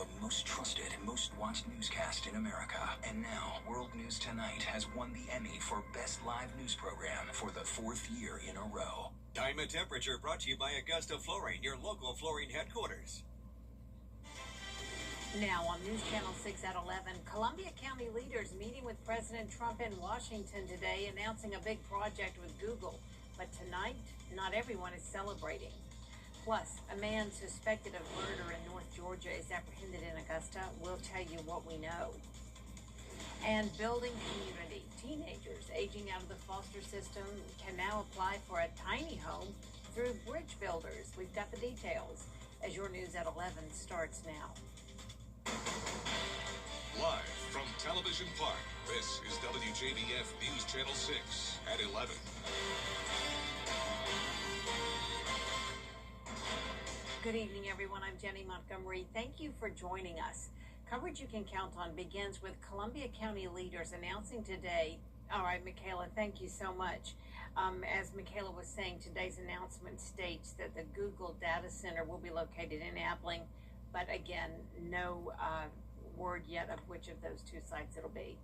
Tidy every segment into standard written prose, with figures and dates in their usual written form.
the most trusted, most watched newscast in America. And now, World News Tonight has won the Emmy for Best Live News Program for the 4th year in a row. Time and temperature brought to you by Augusta Flooring, your local flooring headquarters. Now on News Channel 6 at 11, Columbia County leaders meeting with President Trump in Washington today, announcing a big project with Google. But tonight, not everyone is celebrating. Plus, a man suspected of murder in North Georgia is apprehended in Augusta. We'll tell you what we know. And building community. Teenagers aging out of the foster system can now apply for a tiny home through Bridge Builders. We've got the details as your News at 11 starts now. Live from Television Park, this is WJBF News Channel 6 at 11. Good evening, everyone. I'm Jenny Montgomery. Thank you for joining us. Coverage you can count on begins with Columbia County leaders announcing today. All right, Michaela, thank you so much. As Michaela was saying, today's announcement states that the Google data center will be located in Abilene, but again, no word yet of which of those two sites it'll be.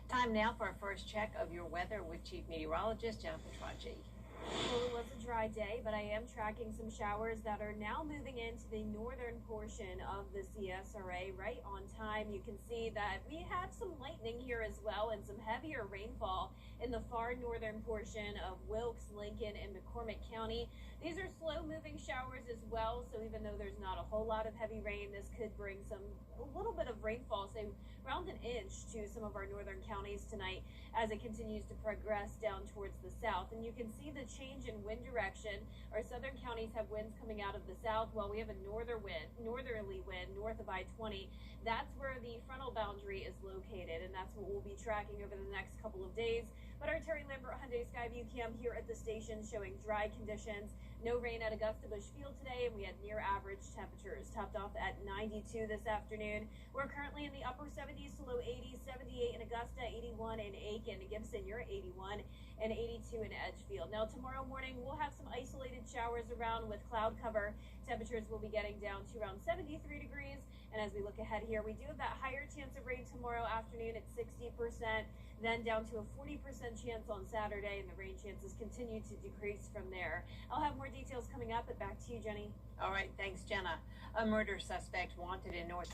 Time now for our first check of your weather with Chief Meteorologist Jennifer Trudge. Well, it was a dry day, but I am tracking some showers that are now moving into the northern portion of the CSRA right on time. You can see that we have some lightning here as well and some heavier rainfall in the far northern portion of Wilkes, Lincoln, and McCormick County. These are slow-moving showers as well, so even though there's not a whole lot of heavy rain, this could bring a little bit of rainfall, say around an inch to some of our northern counties tonight as it continues to progress down towards the south. And you can see the change in wind direction. Our southern counties have winds coming out of the south, while we have a northerly wind north of I-20. That's where the frontal boundary is located, and that's what we'll be tracking over the next couple of days. But our Terry Lambert Hyundai Skyview cam here at the station showing dry conditions. No rain at Augusta Bush Field today, and we had near average temperatures, topped off at 92 this afternoon. We're currently in the upper 70s to low 80s, 78 in Augusta, 81 in Aiken, Gibson, you're 81, and 82 in Edgefield. Now tomorrow morning, we'll have some isolated showers around with cloud cover. Temperatures will be getting down to around 73 degrees. And as we look ahead here, we do have that higher chance of rain tomorrow afternoon at 60%, then down to a 40% chance on Saturday, and the rain chances continue to decrease from there. I'll have more details coming up, but back to you, Jenny. All right, thanks, Jenna. A murder suspect wanted in North.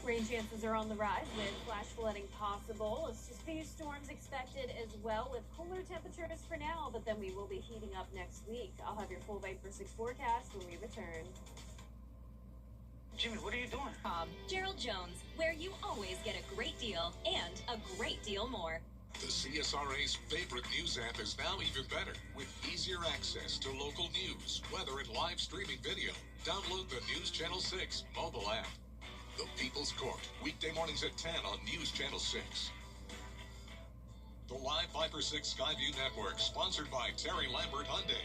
Rain chances are on the rise with flash flooding possible. It's just a few storms expected as well with cooler temperatures for now, but then we will be heating up next week. I'll have your full Vapor 6 forecast when we return. Jimmy, what are you doing? Gerald Jones, where you always get a great deal and a great deal more. The CSRA's favorite news app is now even better with easier access to local news, weather, and live streaming video. Download the News Channel 6 mobile app. The People's Court, weekday mornings at 10 on News Channel 6. The live Viper 6 Skyview Network, sponsored by Terry Lambert Hyundai.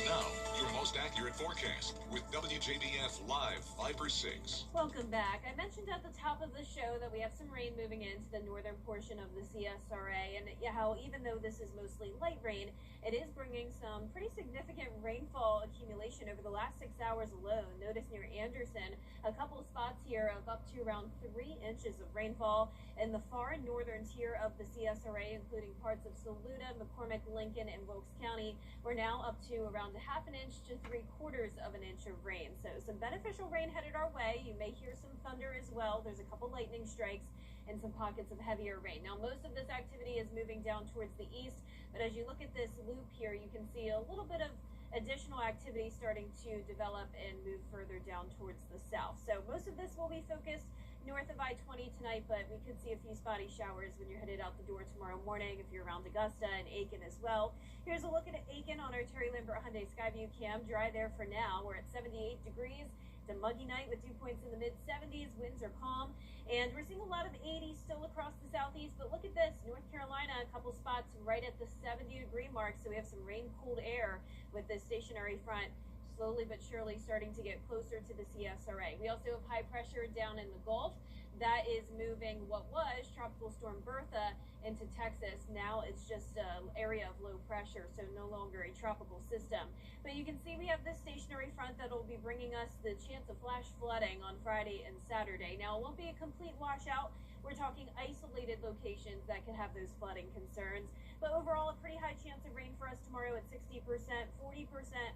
Now, your most accurate forecast with WJBF Live Viper 6. Welcome back. I mentioned at the top of the show that we have some rain moving into the northern portion of the CSRA, and how even though this is mostly light rain, it is bringing some pretty significant rainfall accumulation over the last 6 hours alone. Notice near Anderson, a couple of spots here of up to around 3 inches of rainfall in the far northern tier of the CSRA, including parts of Saluda, McCormick, Lincoln, and Wilkes County. We're now up to around a half an inch to 3/4 of an inch of rain. So some beneficial rain headed our way. You may hear some thunder as well. There's a couple lightning strikes and some pockets of heavier rain. Now, most of this activity is moving down towards the east, but as you look at this loop here, you can see a little bit of additional activity starting to develop and move further down towards the south. So most of this will be focused north of I-20 tonight, but we could see a few spotty showers when you're headed out the door tomorrow morning if you're around Augusta and Aiken as well. Here's a look at Aiken on our Terry Lambert Hyundai Skyview cam. Dry there for now. We're at 78 degrees. It's a muggy night with dew points in the mid-70s. Winds are calm, and we're seeing a lot of 80s still across the southeast. But look at this, North Carolina, a couple spots right at the 70-degree mark. So we have some rain-cooled air with this stationary front, slowly but surely starting to get closer to the CSRA. We also have high pressure down in the Gulf. that is moving what was Tropical Storm Bertha into Texas. Now it's just an area of low pressure, so no longer a tropical system. But you can see we have this stationary front that will be bringing us the chance of flash flooding on Friday and Saturday. Now, it won't be a complete washout. We're talking isolated locations that could have those flooding concerns. But overall, a pretty high chance of rain for us tomorrow at 60%, 40%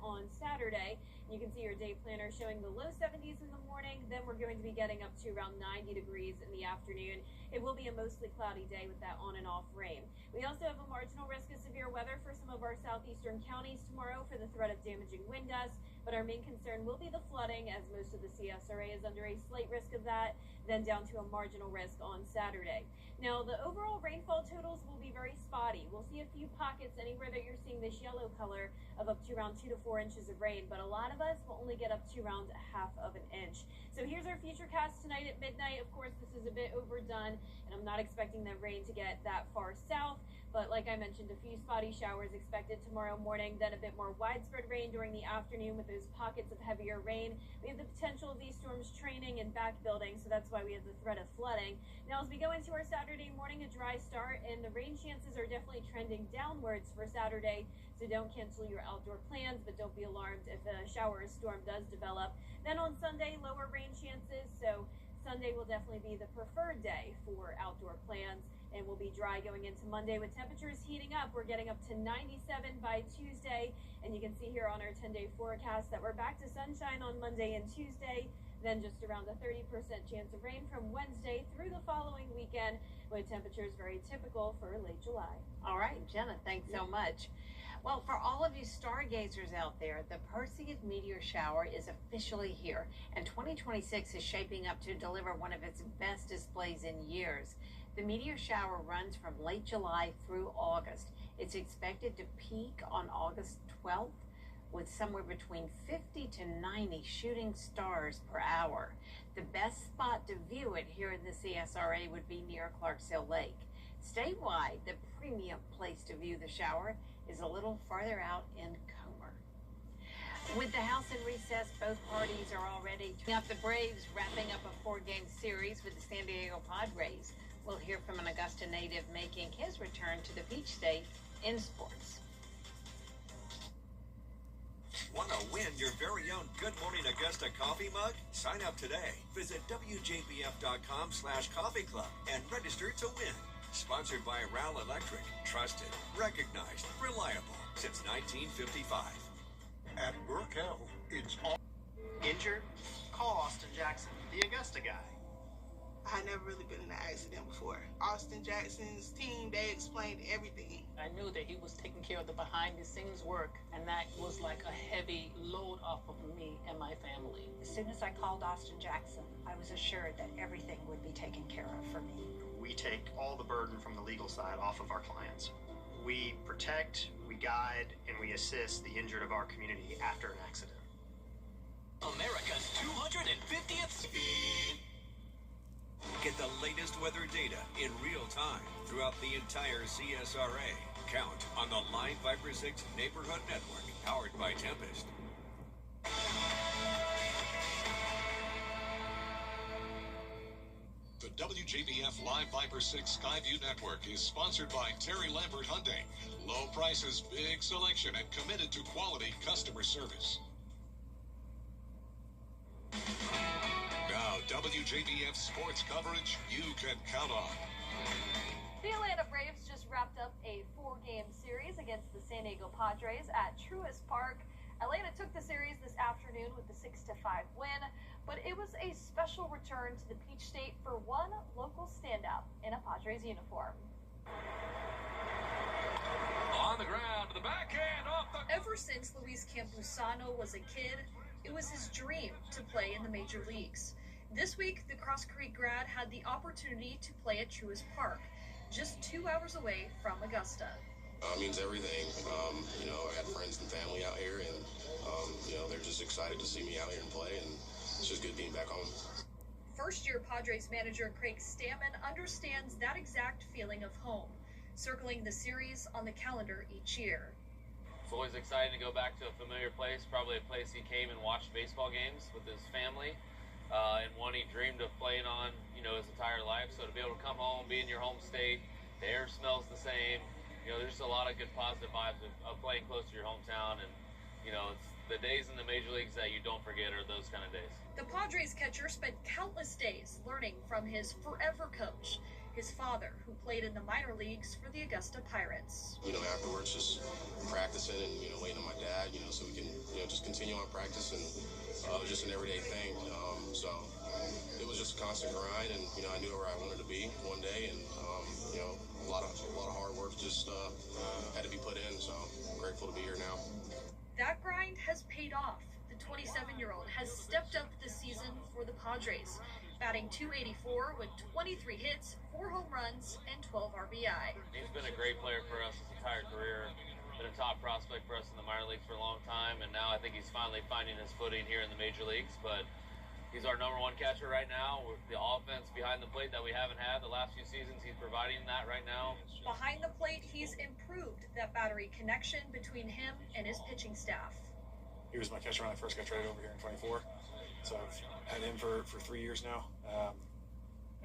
on Saturday. You can see your day planner showing the low 70s in the morning. Then we're going to be getting up to around 90 degrees in the afternoon. It will be a mostly cloudy day with that on and off rain. We also have a marginal risk of severe weather for some of our southeastern counties tomorrow for the threat of damaging wind gusts. But our main concern will be the flooding, as most of the CSRA is under a slight risk of that, then down to a marginal risk on Saturday. Now, the overall rainfall totals will be very spotty. We'll see a few pockets anywhere that you're seeing this yellow color of up to around 2 to 4 inches of rain, but a lot of us will only get up to around a half of an inch. So here's our future cast tonight at midnight. Of course, this is a bit overdone, and I'm not expecting the rain to get that far south. But like I mentioned, a few spotty showers expected tomorrow morning, then a bit more widespread rain during the afternoon with those pockets of heavier rain. We have the potential of these storms training and back building, so that's why we have the threat of flooding. Now, as we go into our Saturday morning, a dry start, and the rain chances are definitely trending downwards for Saturday, so don't cancel your outdoor plans, but don't be alarmed if a shower or storm does develop. Then on Sunday, lower rain chances, so Sunday will definitely be the preferred day for outdoor plans. And we'll be dry going into Monday with temperatures heating up. We're getting up to 97 by Tuesday. And you can see here on our 10-day forecast that we're back to sunshine on Monday and Tuesday. Then just around a 30% chance of rain from Wednesday through the following weekend, with temperatures very typical for late July. All right, Jenna, thanks so much. Well, for all of you stargazers out there, the Perseid meteor shower is officially here, and 2026 is shaping up to deliver one of its best displays in years. The meteor shower runs from late July through August. It's expected to peak on August 12th with somewhere between 50 to 90 shooting stars per hour. The best spot to view it here in the CSRA would be near Clarksville Lake. Statewide, the premium place to view the shower is a little farther out in Comer. With the House in recess, both parties are already turning up. The Braves wrapping up a 4-game series with the San Diego Padres. We'll hear from an Augusta native making his return to the Peach State in sports. Want to win your very own Good Morning Augusta coffee mug? Sign up today. Visit WJBF.com/coffee club and register to win. Sponsored by Ral Electric. Trusted, recognized, reliable since 1955. At Burkell, it's all injured. Call Austin Jackson, the Augusta guy. I had never really been in an accident before. Austin Jackson's team, they explained everything. I knew that he was taking care of the behind-the-scenes work, and that was like a heavy load off of me and my family. As soon as I called Austin Jackson, I was assured that everything would be taken care of for me. We take all the burden from the legal side off of our clients. We protect, we guide, and we assist the injured of our community after an accident. America's 250th speed. Get the latest weather data in real time throughout the entire CSRA. Count on the Line Viper 6 Neighborhood Network, powered by Tempest. The WJBF Live Viper 6 Skyview Network is sponsored by Terry Lambert Hyundai. Low prices, big selection, and committed to quality customer service. Now, WJBF sports coverage you can count on. The Atlanta Braves just wrapped up a 4-game series against the San Diego Padres at Truist Park. Atlanta took the series this afternoon with the 6-5 win, but it was a special return to the Peach State for one local standout in a Padres uniform. On the ground, to the backhand, off the... Ever since Luis Campusano was a kid, it was his dream to play in the major leagues. This week, the Cross Creek grad had the opportunity to play at Truist Park, just 2 hours away from Augusta. It means everything. I got friends and family out here, and, they're just excited to see me out here and play, and it's just good being back home. First-year Padres manager Craig Stammen understands that exact feeling of home, circling the series on the calendar each year. It's always exciting to go back to a familiar place, probably a place he came and watched baseball games with his family. and one he dreamed of playing on, his entire life. So to be able to come home, be in your home state, the air smells the same. There's a lot of good positive vibes of playing close to your hometown, and it's the days in the major leagues that you don't forget are those kind of days. The Padres catcher spent countless days learning from his forever coach, his father, who played in the minor leagues for the Augusta Pirates. Afterwards, just practicing and, waiting on my dad, so we can, just continue on practice, and just an everyday thing. So it was just a constant grind, and, I knew where I wanted to be one day, and, a lot of hard work just had to be put in, so I'm grateful to be here now. That grind has paid off. The 27-year-old has stepped up this season for the Padres, batting .284 with 23 hits, 4 home runs, and 12 RBI. He's been a great player for us his entire career, been a top prospect for us in the minor leagues for a long time, and now I think he's finally finding his footing here in the major leagues. But he's our #1 catcher right now. The offense behind the plate that we haven't had the last few seasons, he's providing that right now. Behind the plate, he's improved that battery connection between him and his pitching staff. He was my catcher when I first got traded over here in 24. So I've had him for 3 years now.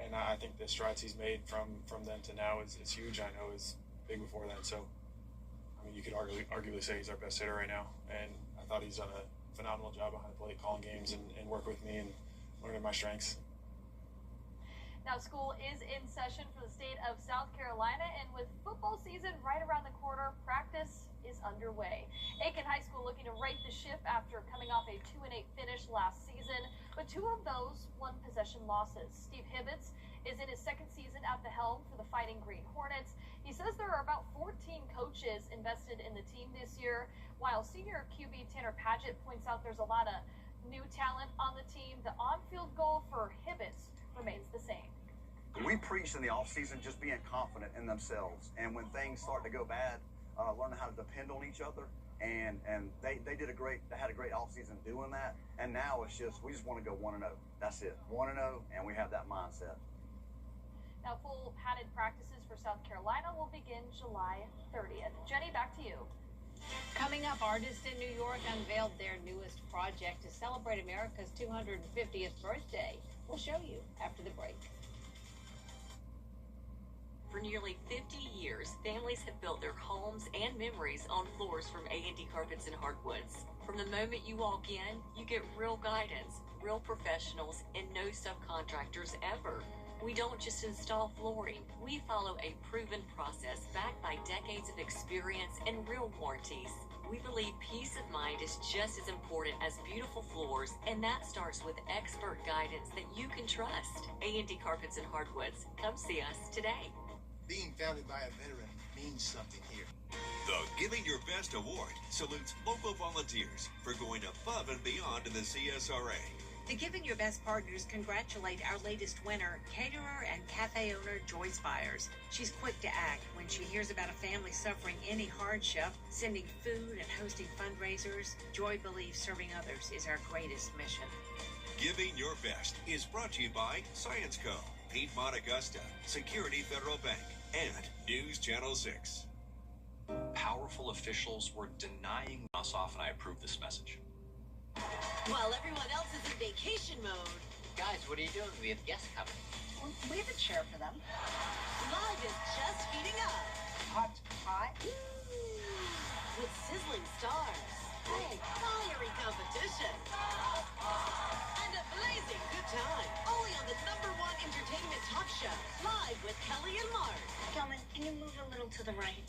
And I think the strides he's made from then to now is huge. I know is big before then. So, you could arguably say he's our best hitter right now. And I thought he's done a phenomenal job behind the plate, calling games and work with me and learning my strengths. Now, school is in session for the state of South Carolina, and with football season right around the corner, practice is underway. Aiken High School looking to right the ship after coming off a 2-8 finish last season, but 2 of those one-possession losses. Steve Hibbets is in his 2nd season at the helm for the Fighting Green Hornets. He says there are about 14 coaches invested in the team this year, while senior QB Tanner Padgett points out there's a lot of new talent on the team. The on-field goal for Hibbets remains the same. We preached in the offseason just being confident in themselves, and when things start to go bad, learning how to depend on each other, and they had a great offseason doing that, and now it's just we just want to go 1-0. That's it, 1-0, and we have that mindset. Now, full padded practices for South Carolina will begin July 30th. Jenny, back to you. Coming up, artists in New York unveiled their newest project to celebrate America's 250th birthday. We'll show you after the break. For nearly 50 years, families have built their homes and memories on floors from A&D Carpets and Hardwoods. From the moment you walk in, you get real guidance, real professionals, and no subcontractors ever. We don't just install flooring. We follow a proven process backed by decades of experience and real warranties. We believe peace of mind is just as important as beautiful floors, and that starts with expert guidance that you can trust. A&D Carpets and Hardwoods. Come see us today. Being founded by a veteran means something here. The Giving Your Best Award salutes local volunteers for going above and beyond in the CSRA. The Giving Your Best partners congratulate our latest winner, caterer and cafe owner Joyce Byers. She's quick to act when she hears about a family suffering any hardship, sending food and hosting fundraisers. Joy believes serving others is our greatest mission. Giving Your Best is brought to you by Science Co., Piedmont Augusta, Security Federal Bank, and News Channel 6. Powerful officials were denying us off, and I approve this message. While everyone else is in vacation mode. Guys, what are you doing? We have guests coming. We have a chair for them. Live is just heating up. Hot. With sizzling stars. Hey, fiery competition. And a blazing good time. Only on the #1 entertainment talk show. Live with Kelly and Mark. Gentlemen, can you move a little to the right?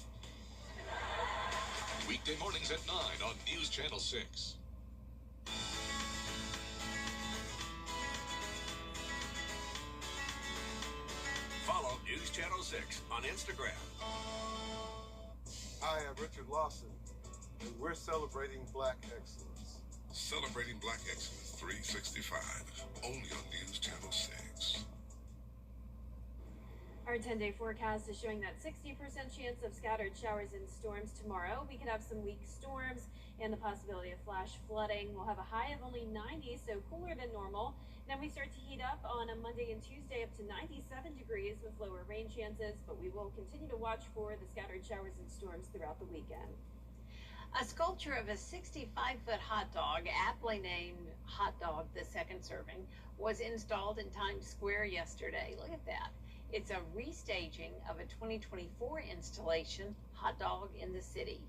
Weekday mornings at 9 on News Channel 6. Follow News Channel 6 on Instagram. Hi, I'm Richard Lawson, and we're celebrating Black Excellence. Celebrating Black Excellence 365, only on News Channel 6. Our 10-day forecast is showing that 60% chance of scattered showers and storms tomorrow. We could have some weak storms and the possibility of flash flooding. We'll have a high of only 90, so cooler than normal. Then we start to heat up on a Monday and Tuesday up to 97 degrees with lower rain chances, but we will continue to watch for the scattered showers and storms throughout the weekend. A sculpture of a 65-foot hot dog, aptly named Hot Dog the Second Serving, was installed in Times Square yesterday. Look at that. It's a restaging of a 2024 installation, Hot Dog in the City.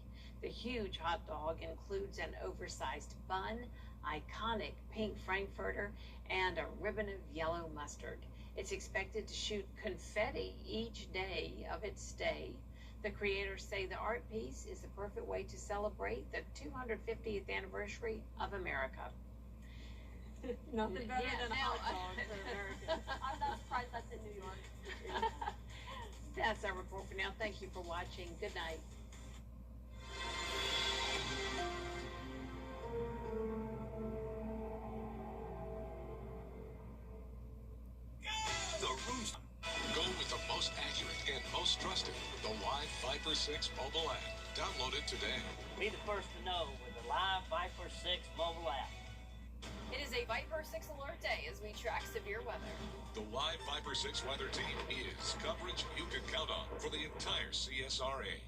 The huge hot dog includes an oversized bun, iconic pink frankfurter, and a ribbon of yellow mustard. It's expected to shoot confetti each day of its stay. The creators say the art piece is the perfect way to celebrate the 250th anniversary of America. Nothing better Yeah, than a now- hot dog for Americans. I'm not surprised that's in New York. That's our report for now. Thank you for watching. Good night. The Roost. Go with the most accurate and most trusted, the Live Viper 6 mobile app. Download it today. Be the first to know with the Live Viper 6 mobile app. It is a Viper 6 alert day as we track severe weather. The Live Viper 6 weather team is coverage you can count on for the entire CSRA.